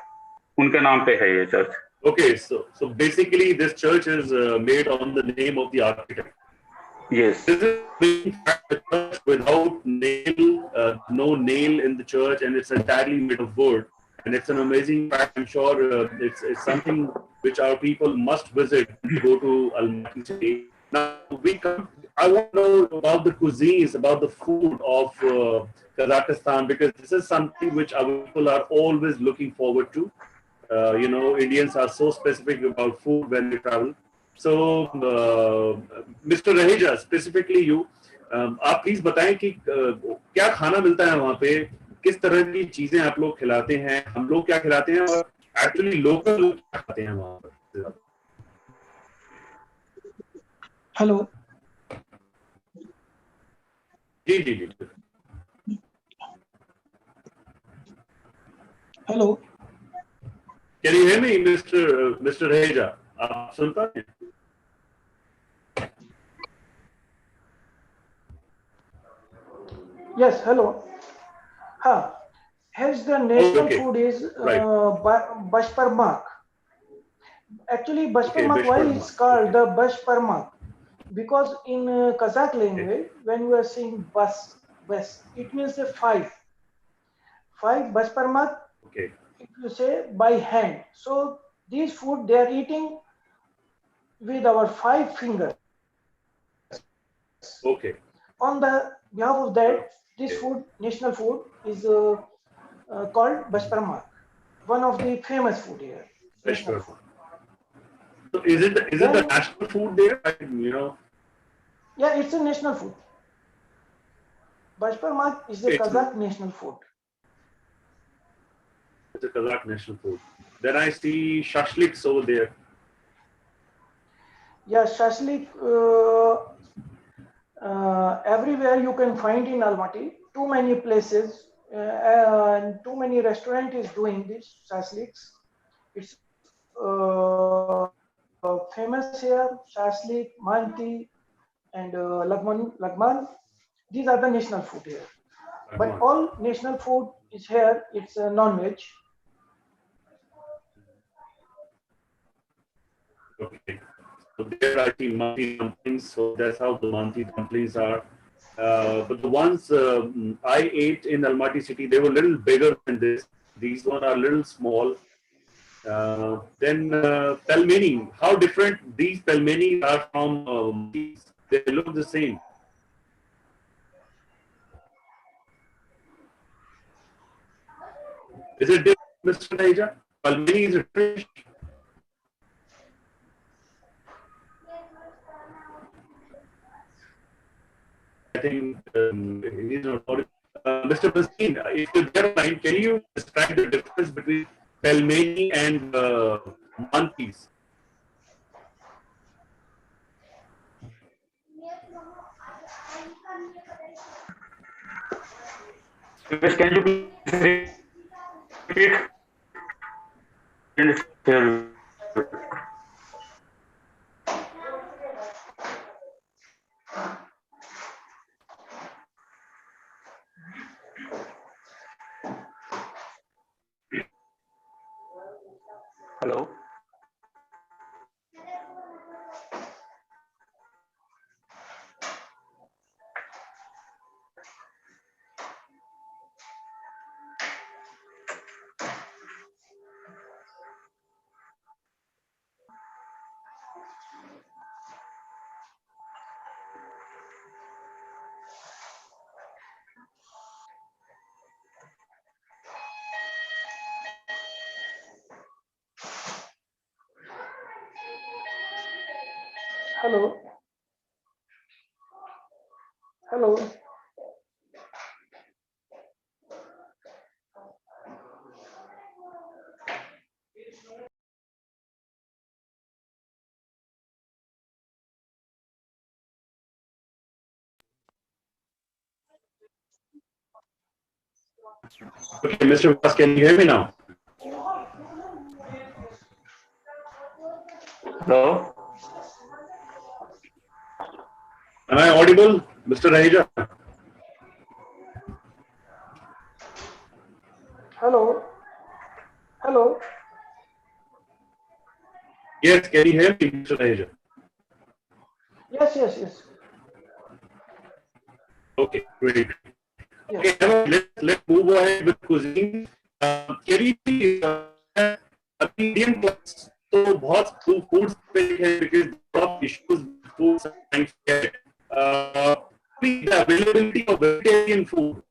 उनके नाम पे है ये church. Okay, so basically this church is made on the name of the architect. Yes. This is being the church without nail, no nail in the church, and it's entirely made of wood. And it's an amazing fact. I'm sure it's something which our people must visit to go to Almaty city. Now I want to know about the cuisines, about the food of Kazakhstan, because this is something which our people are always looking forward to. Indians are so specific about food when they travel. So, Mr. Raheja, specifically you, आप please बताएं कि क्या खाना मिलता है वहाँ पे, किस तरह की चीजें आप लोग खिलाते हैं, हम लोग क्या खिलाते हैं, और एक्चुअली लोकल लोग क्या खाते हैं वहाँ पर. हेलो. जी जी जी. Hello. Can you hear me, Mr. Raheja? आप सुन पा रहे हैं? Yes, hello. Hence the national food is bashparmak. Actually, bashparmak, why it's called the bashparmak? Because in Kazakh language, when we are saying bas, it means a five. Five bashparmak, if you say by hand. So these food they are eating with our 5 fingers. Okay. On the behalf of that, this food, national food, is called bashparmak, one of the famous food here. Food. So is it the national food there? Yeah, it's a national food. Bashparmak is the Kazakh national food. It's a Kazakh national food. Then I see shashliks over there. Yeah, shashlik. Everywhere you can find in Almaty. Too many places and too many restaurants is doing this shashliks. It's famous here. Shashlik, manti, and lagman. These are the national food here. But all national food is here. It's non-veg. Okay. So there I see manti dumplings. So that's how the manti dumplings are. But the ones I ate in Almaty city, they were a little bigger than this. These one are a little small. Then pelmeni, how different these pelmeni are from these? They look the same. Is it different, Mr. Naija? Pelmeni is a fish. I think he's not. Mr. Basin, if you don't mind, can you describe the difference between pelmeni and monkeys? Can you please repeat? Hello. Hello. Hello. Okay, Mr. Vikas, can you hear me now? Hello. Am I audible, Mr. Raheja? Hello. Hello. Yes, can you hear me, Mr. Raheja? Yes, yes, yes. Okay, great. Yes. Okay, now let's move ahead with cuisine. Can you please, Indian class, so बहुत food specific है because lot of issues with food science है. The availability of vegetarian food,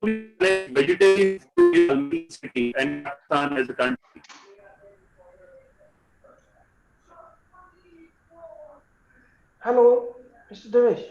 vegetarian food in Almaty city and Pakistan as a country. Hello, Mr. Devesh.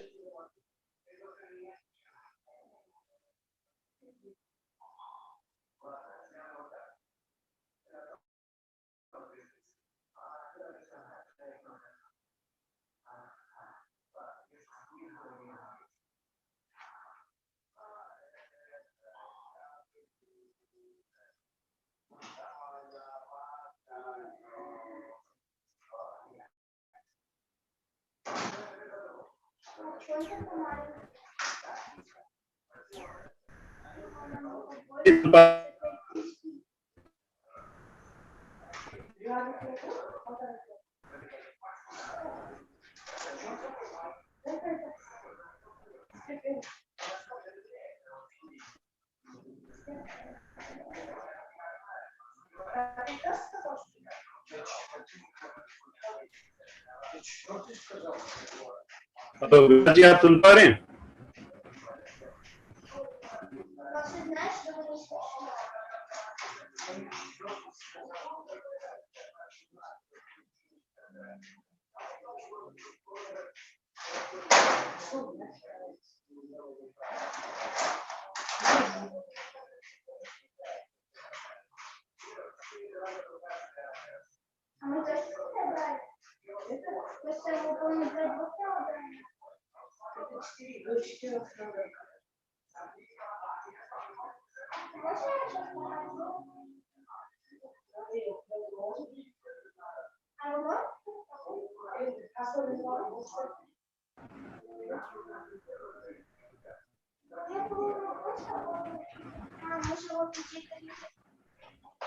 विकास जी आप सुन पा रहे हैं?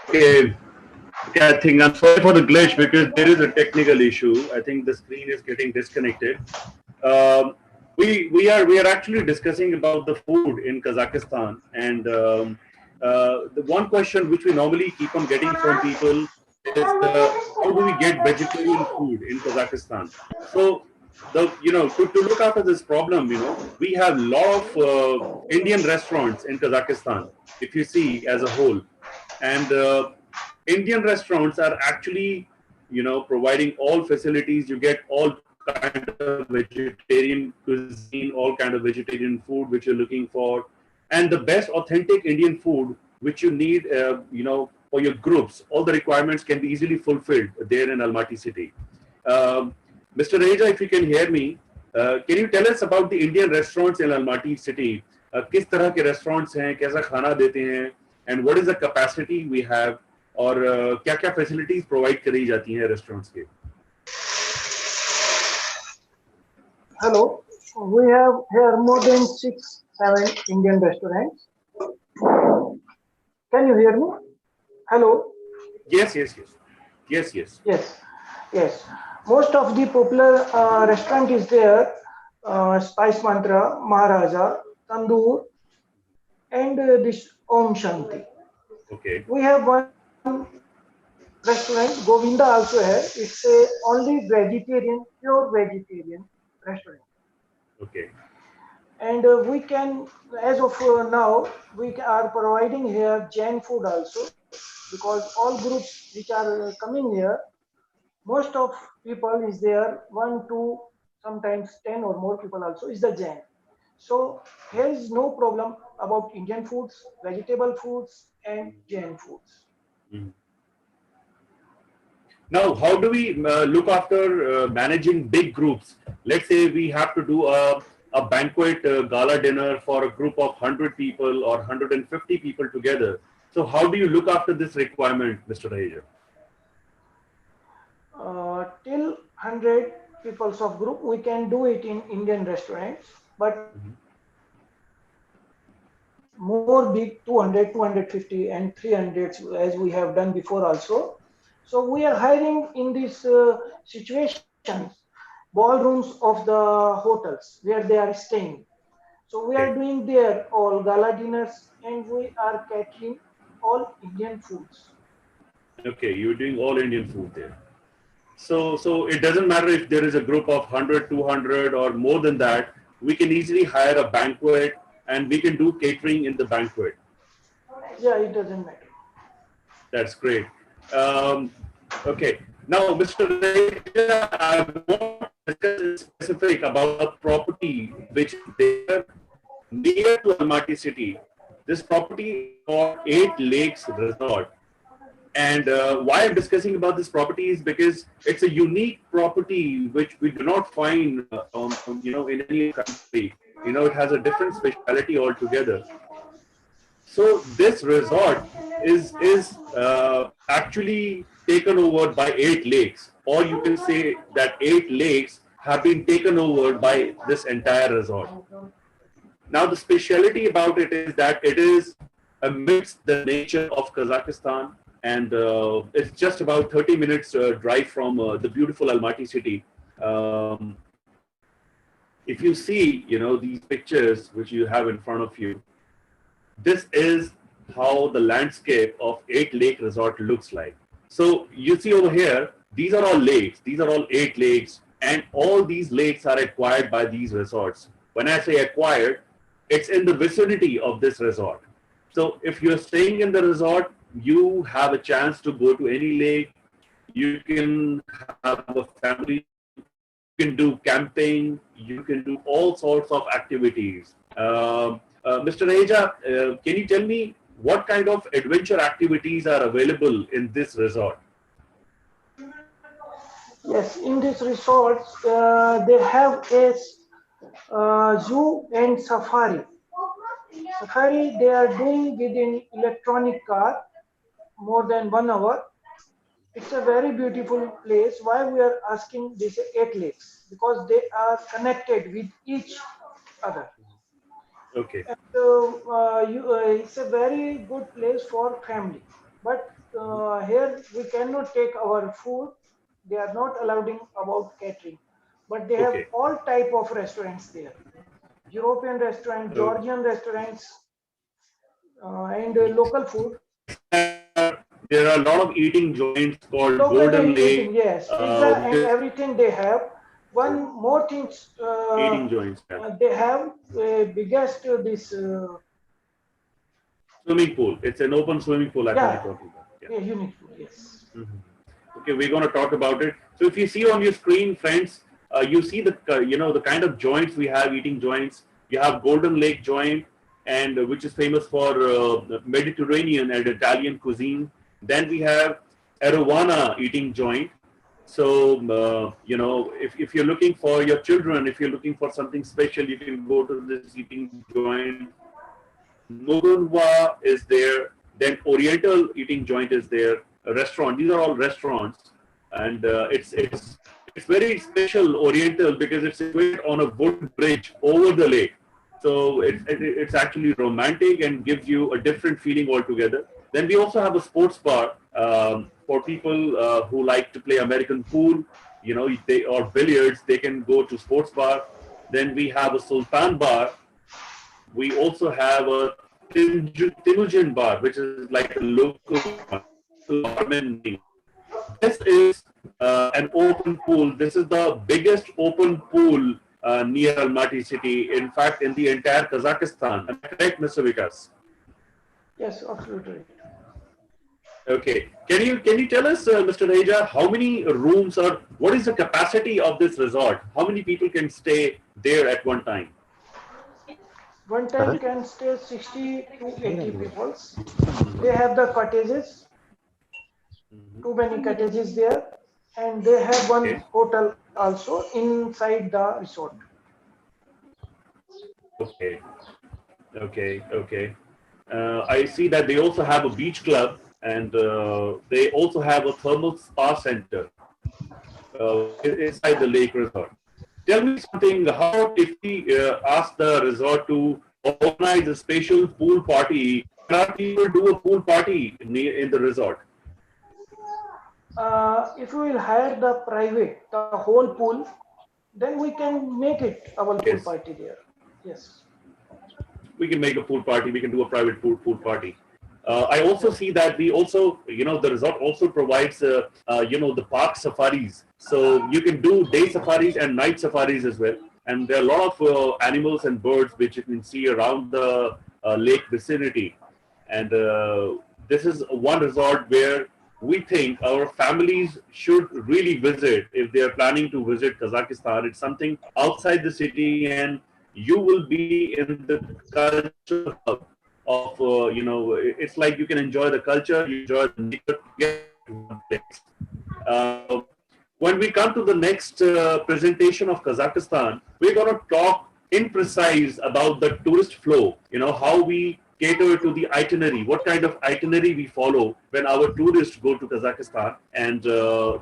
Okay. Okay, I think I'm sorry for the glitch because there is a technical issue. I think the screen is getting disconnected. Um, we are actually discussing about the food in Kazakhstan, and the one question which we normally keep on getting from people is how do we get vegetarian food in Kazakhstan? So to look after this problem, we have a lot of Indian restaurants in Kazakhstan, if you see as a whole, and Indian restaurants are actually providing all facilities. You get all kind of vegetarian cuisine, all kind of vegetarian food which you're looking for, and the best authentic Indian food which you need, for your groups. All the requirements can be easily fulfilled there in Almaty city. Um, Mr. Reja, if you can hear me, can you tell us about the Indian restaurants in Almaty city? किस तरह के restaurants हैं, कैसा खाना देते हैं, and what is the capacity we have, और क्या क्या facilities provide करी जाती हैं restaurants के? Hello, we have here more than 6-7 Indian restaurants. Can you hear me? Hello. Yes. Yes. Most of the popular restaurant is there. Spice Mantra, Maharaja, Tandoor, and this Om Shanti. Okay. We have one restaurant, Govinda also have. It's a only vegetarian, pure vegetarian restaurant. Okay. And we can, as of now, we are providing here Jain food also, because all groups which are coming here, most of people is there, 1, 2, sometimes 10 or more people also is the Jain. So here is no problem about Indian foods, vegetable foods, and Jain foods. Mm. Now, how do we look after managing big groups? Let's say we have to do a banquet gala dinner for a group of 100 people or 150 people together. So how do you look after this requirement, Mr. Raheja? Till 100 peoples of group, we can do it in Indian restaurants, but more big 200, 250 and 300 as we have done before also. So we are hiring in these situations ballrooms of the hotels where they are staying. So we are doing there all gala dinners, and we are catering all Indian foods. Okay, you're doing all Indian food there. So it doesn't matter if there is a group of 100, 200 or more than that, we can easily hire a banquet and we can do catering in the banquet. Yeah, it doesn't matter. That's great. Okay. Now, Mr. Reja, I want to discuss specific about a property which is there near to Almaty city. This property is called 8 Lakes Resort. And why I'm discussing about this property is because it's a unique property which we do not find, in any country. It has a different speciality altogether. So this resort is actually taken over by 8 lakes, or you can say that 8 lakes have been taken over by this entire resort. Now the speciality about it is that it is amidst the nature of Kazakhstan, and it's just about 30 minutes drive from the beautiful Almaty city. If you see, these pictures which you have in front of you, this is how the landscape of 8 Lake Resort looks like. So you see over here, these are all lakes. These are all 8 lakes, and all these lakes are acquired by these resorts. When I say acquired, it's in the vicinity of this resort. So if you're staying in the resort, you have a chance to go to any lake. You can have a family. You can do camping. You can do all sorts of activities. Mr. Reja, can you tell me what kind of adventure activities are available in this resort? Yes, in this resort, they have a zoo and safari. Safari they are doing with an electronic car, more than 1 hour. It's a very beautiful place. Why we are asking these 8 lakes? Because they are connected with each other. Okay. And, it's a very good place for family. But here we cannot take our food. They are not allowing about catering. but they have Okay. all type of restaurants there. European restaurant, Georgian restaurants, and local food. There are a lot of eating joints called Golden Locally Lake, eating, yes, pizza which and is everything they have. One more thing, eating joints. Yeah. they have biggest this Swimming pool. It's an open swimming pool. I think yeah, you're talking about. Yeah. yeah, unique food, yes. Okay, we're going to talk about it. So if you see on your screen, friends, you see the the kind of joints we have, eating joints. You have Golden Lake joint, and which is famous for Mediterranean and Italian cuisine. Then we have Arowana eating joint. So if you're looking for your children, if you're looking for something special, you can go to this eating joint. Mugunwa is there. Then Oriental eating joint is there. A restaurant. These are all restaurants, and it's very special Oriental because it's situated on a wood bridge over the lake. So it's actually romantic and gives you a different feeling altogether. Then we also have a sports bar for people who like to play American pool, or billiards. They can go to sports bar. Then we have a Sultan bar. We also have a Timujan bar, which is like a local barman name. This is an open pool. This is the biggest open pool near Almaty city. In fact, in the entire Kazakhstan. Am I correct, Mr. Vikas? Yes, absolutely. Okay. Can you tell us, Mr. Reja, how many rooms or what is the capacity of this resort? How many people can stay there at one time? One time can stay 60 to 80 people. They have the cottages, too many cottages there, and they have one hotel also inside the resort. Okay, okay. I see that they also have a beach club, and they also have a thermal spa center inside the lake resort. Tell me something. How about if we ask the resort to organize a special pool party? Can our people do a pool party in the resort? If we will hire the private, the whole pool, then we can make it our pool party there. Yes. We can make a pool party. We can do a private pool party. I also see that we also, the resort also provides, the park safaris. So you can do day safaris and night safaris as well. And there are a lot of animals and birds which you can see around the lake vicinity. And this is one resort where we think our families should really visit if they are planning to visit Kazakhstan. It's something outside the city, and you will be in the culture hub of, it's like you can enjoy the culture, you enjoy the nature together in one place. When we come to the next presentation of Kazakhstan, we're going to talk in precise about the tourist flow, how we cater to the itinerary, what kind of itinerary we follow when our tourists go to Kazakhstan. And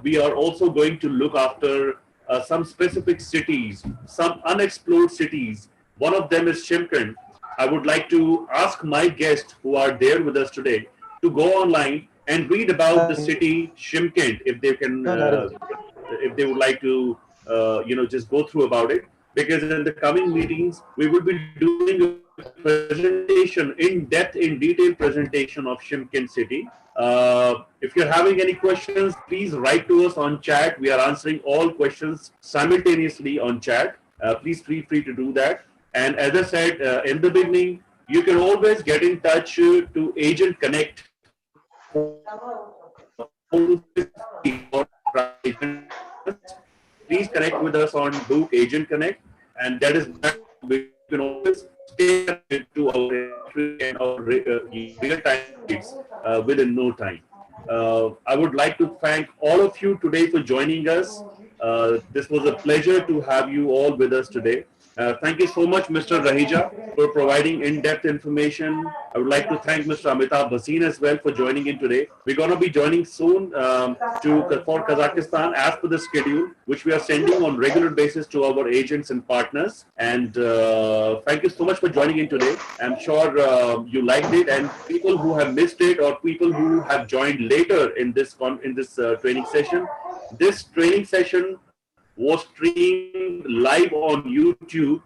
we are also going to look after some specific cities, some unexplored cities. One of them is Shymkent. I would like to ask my guests who are there with us today to go online and read about the city Shymkent if they can, if they would like to, just go through about it. Because in the coming meetings, we will be doing a presentation, in detail presentation of Shymkent city. If you're having any questions, please write to us on chat. We are answering all questions simultaneously on chat. Please feel free to do that. And as I said in the beginning, you can always get in touch to Agent Connect. Please connect with us on Dook Agent Connect, and that is we can always stay connected to our and our real-time updates within no time. I would like to thank all of you today for joining us. This was a pleasure to have you all with us today. Thank you so much, Mr. Rahija, for providing in-depth information. I would like to thank Mr. Amitabh Bhasin as well for joining in today. We're going to be joining soon for Kazakhstan as per the schedule, which we are sending on regular basis to our agents and partners. And thank you so much for joining in today. I'm sure you liked it, and people who have missed it or people who have joined later in this training session, this training session was streamed live on YouTube.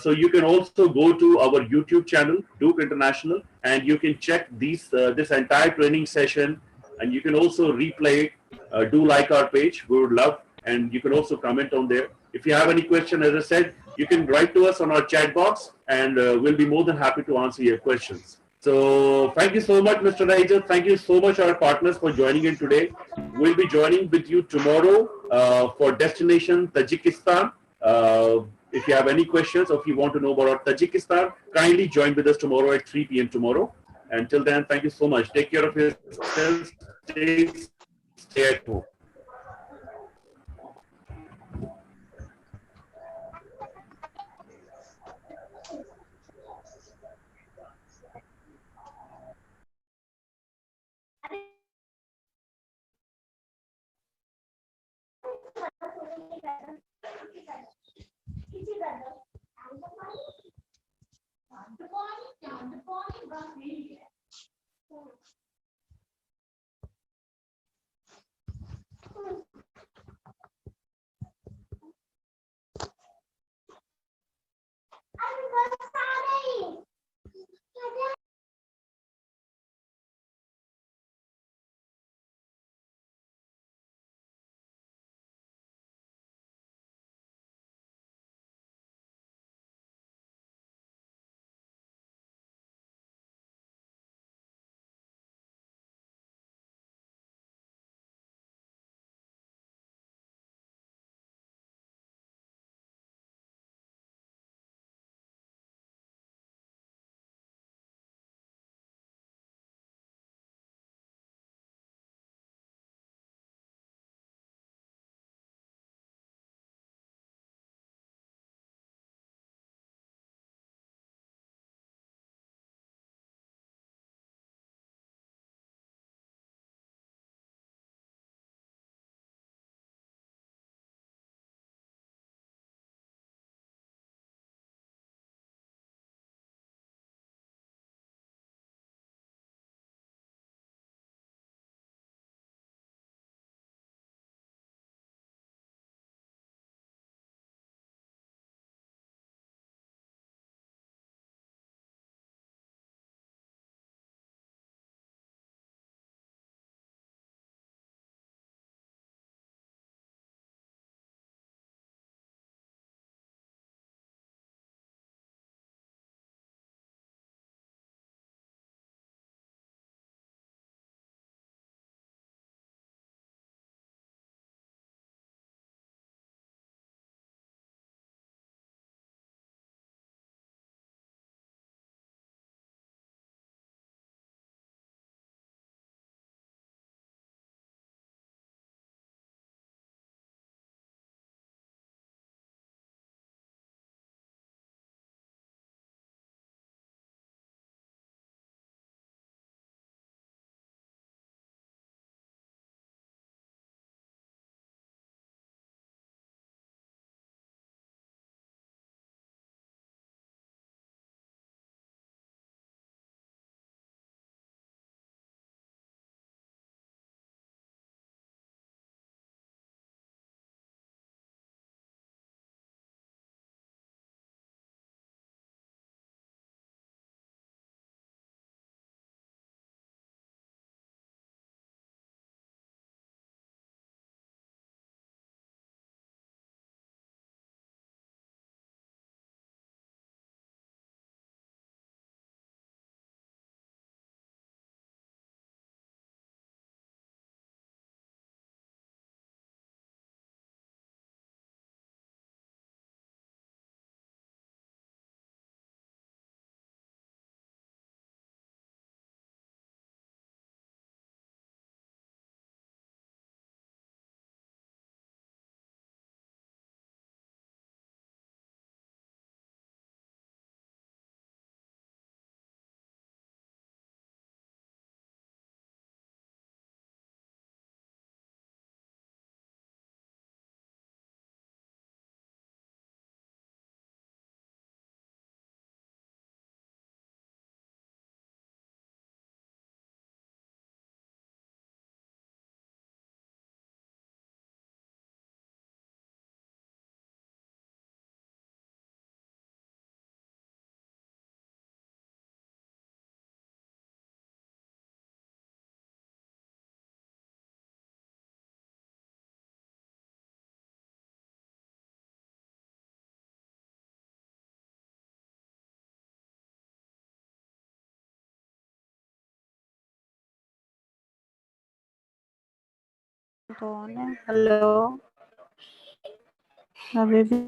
So you can also go to our YouTube channel, Dook International, and you can check this entire training session, and you can also replay it. Do like our page, we would love, and you can also comment on there. If you have any question, as I said, you can write to us on our chat box, and we'll be more than happy to answer your questions. So thank you so much, Mr. Raija. Thank you so much, our partners, for joining in today. We'll be joining with you tomorrow for destination Tajikistan. If you have any questions or if you want to know about Tajikistan, kindly join with us tomorrow at 3 p.m. tomorrow. Until then, thank you so much. Take care of yourselves. Stay at home. Hello. अभी भी